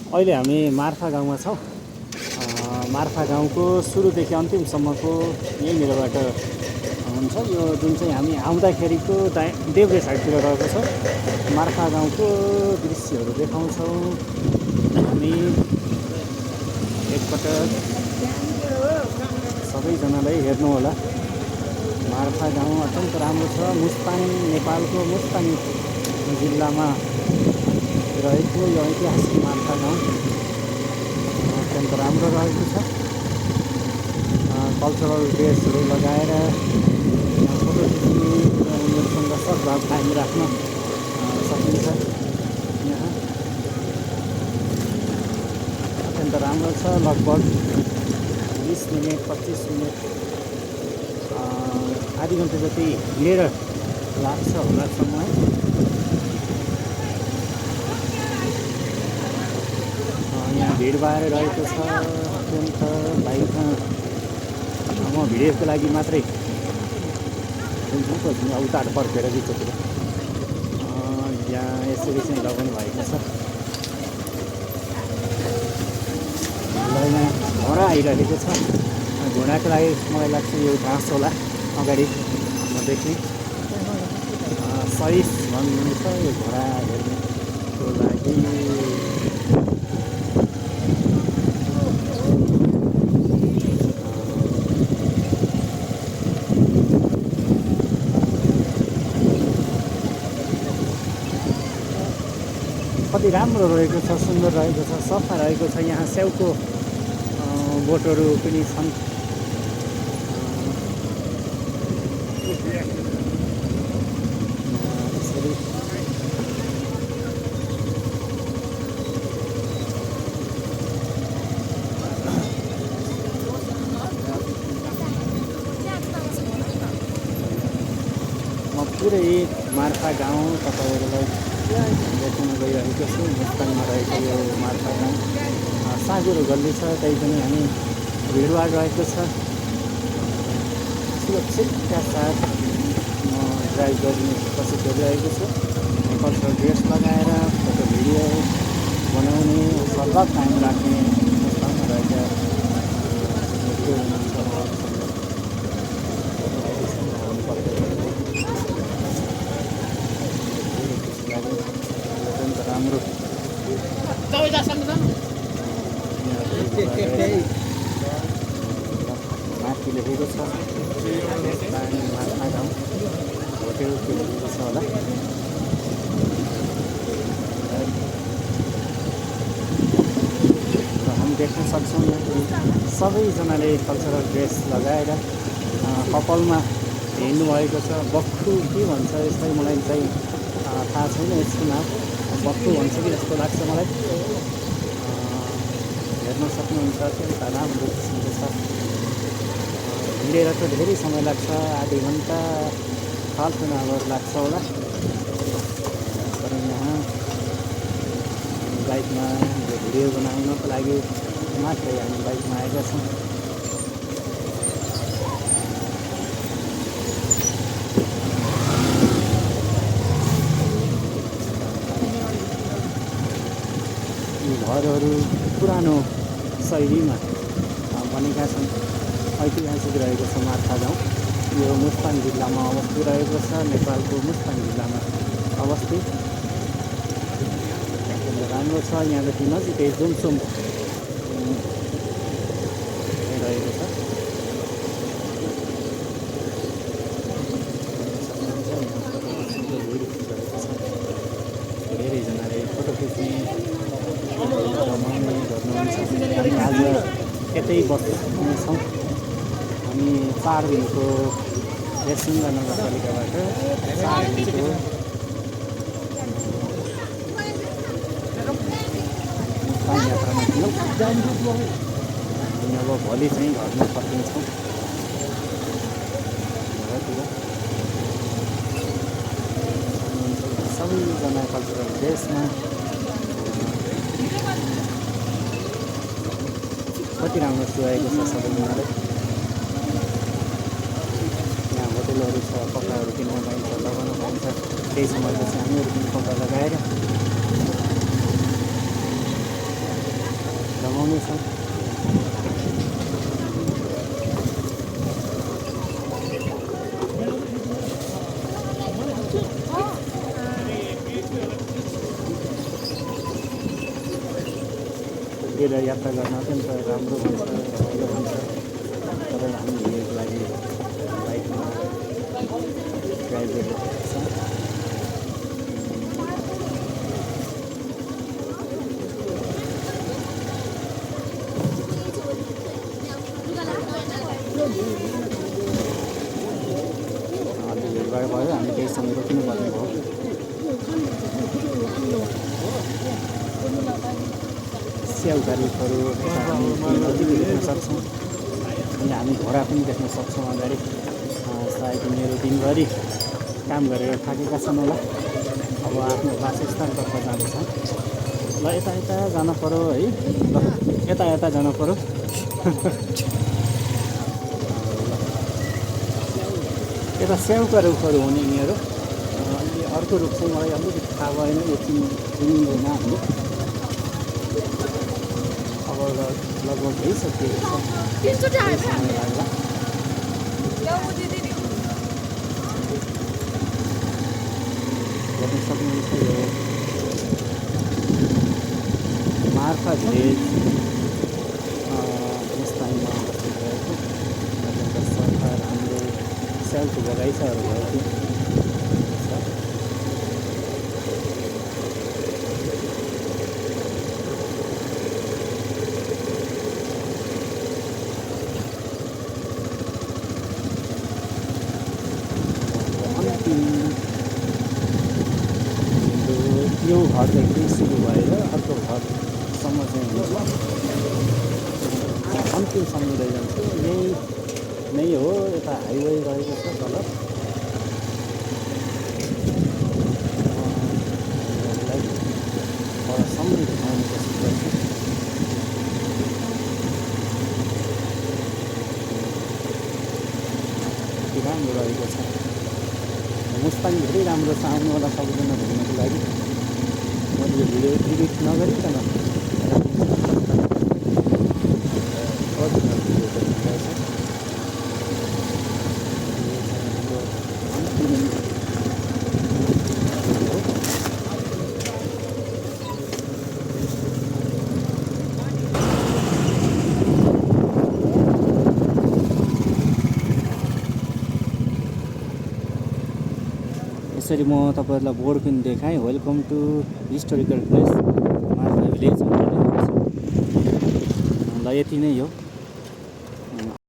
अहिले हामी मार्फा गाउँमा छौँ। मार्फा गाउँको सुरुदेखि अन्तिमसम्मको यहीँनिरबाट हुन्छ। यो जुन चाहिँ हामी आउँदाखेरिको देब्रे साइडतिर रहेको छ मार्फा गाउँको दृश्यहरू देखाउँछौँ हामी। एकपटक सबैजनालाई हेर्नुहोला। मार्फा गाउँ अत्यन्त राम्रो छ। मुस्ताङ नेपालको मुस्ताङ जिल्लामा रहेको यो ऐतिहासिक मार्फा गाउँ अत्यन्त राम्रो रहेको छ। कल्चरल ड्रेसहरू लगाएर फोटो खिच्ने उनीहरूसँग सद्भाव कायम राख्न सकिन्छ। यहाँ अत्यन्त राम्रो छ। लगभग 20 मिनट 25 मिनट आधी घन्टा जति हिँडेर लाग्छ होला समय। यहाँ भिडभाड रहेको छ अत्यन्त। बाइकमा म भिडियोको लागि मात्रै हुन्छु उतार फर्केर बिचतिर यहाँ यसरी चाहिँ लगाउनु भएको छ। घोडा आइरहेको छ। घोडाको लागि मलाई लाग्छ यो घाँस होला अगाडि म देख्ने। सही भन्नुहुन्छ यो घोडा हेर्नुको लागि। कति राम्रो रहेको छ, सुन्दर रहेको छ, सफा रहेको छ। यहाँ स्याउको बोटहरू पनि छन्। म पुरै मार्फा गाउँ तपाईँहरूलाई देखाउन गइरहेको छु। मुस्ताङमा रहेको यो मार्फा गाउँ साँघुरो गल्ली छ, त्यही पनि हामी भिडभाड रहेको छ। सुरक्षितका साथ म ड्राइभ गर्ने कोसिस गरिरहेको छु। कल्चरल ड्रेस लगाएर फोटो भिडियो बनाउने सद्भाव कायम राख्ने मुस्ताङमा रहेका अत्यन्त राम्रो माथि लेखेको छ मार्फा गाउँ होटेल लेखेको छ होला। र हामी देख्न सक्छौँ सबैजनाले कल्चरल ड्रेस लगाएर कपालमा हिँड्नुभएको छ। बक्खु के भन्छ यसलाई मलाई चाहिँ थाहा छैन यसको नाम। बक्खु भन्छ कि जस्तो लाग्छ मलाई। हेर्न सक्नुहुन्छ अत्यन्त राम्रो किसिमको छ। हिँडेर त धेरै समय लाग्छ, आधी घन्टा फाल्तु नभएर लाग्छ होला। तर यहाँ बाइकमा भिडियो बनाउनको लागि मात्रै हामी बाइकमा आएका छौँ। घरहरू पुरानो शैलीमा बनेका छन्। ऐतिहासिक रहेको छ मार्फा गाउँ। यो मुस्ताङ जिल्लामा अवस्थित रहेको छ। नेपालको मुस्ताङ जिल्लामा अवस्थित राम्रो छ। यहाँदेखि नजिकै जुमसुम रहेको छ। धेरैजनाले फोटो खिच्ने रमाउने गर्नुहुन्छ। हामी आज यतै बस्नेछौँ। हामी 4 दिनको रेसिङ्गा नगरपालिकाबाट 4 दिनको मुस्ताङ यात्रामा थियौँ। अब भोलि चाहिँ घरमा फर्किन्छौँ। सबैजना कल्चरल ड्रेसमा कति राम्रो सुहाएको छ सबैजनाले। यहाँ होटेलहरू छ, कपडाहरू किन्न पाइन्छ, लगाउन पाइन्छ। केही समयपछि हामीहरू पनि कपडा लगाएर नै छ। रेल यात्रा गर्न अत्यन्त राम्रो हुन्छ, रमाइलो हुन्छ। तर हामी हिँड्नको लागि बाइकमा ड्राइभ गरिरहेको छ। अलि भिडभाड भयो, हामी केही समय रोक्नु पर्ने भयो। स्याउघारीहरू देख्न सक्छौँ अनि हामी घोडा पनि देख्न सक्छौँ अगाडि। सायद मेरो दिनभरि काम गरेर थाकेका छन् होला, अब आफ्नो वासस्थानतर्फ जाँदैछ। ल यता यता जान पऱ्यो है, ल यता यता जान पऱ्यो। यता स्याउका रुखहरू हुने यिनीहरू। अलि अर्को रुख चाहिँ मलाई अलिकति थाहा भएन, यो चिनिँदैन हामीले। अब लगभग भइसकेको छ, समय लाग्ला। गर्न सक्नुहुन्छ यो मार्फा भिलेज मुस्ताङमा अवस्थित रहेको अत्यन्त सफा राम्रो स्याउको बगैँचाहरू भएको छ। यो घरदेखि सुरु भएर अर्को घरसम्म चाहिँ हुन्छ, अन्तिमसम्म लिँदै जान्छ। यही नै हो, यता हाइवे रहेको छ तल। तलसम्म देखाउने कोसिस गर्छु। यति राम्रो रहेको छ। मुस्ताङ धेरै राम्रो छ, आउनु होला सबैजना घुम्नको लागि। मैले यो भिडियो एडिट नगरिकन यसरी म तपाईँहरूलाई बोर्ड पनि देखाएँ, welcome to historical place Marpha village. ल यति नै हो।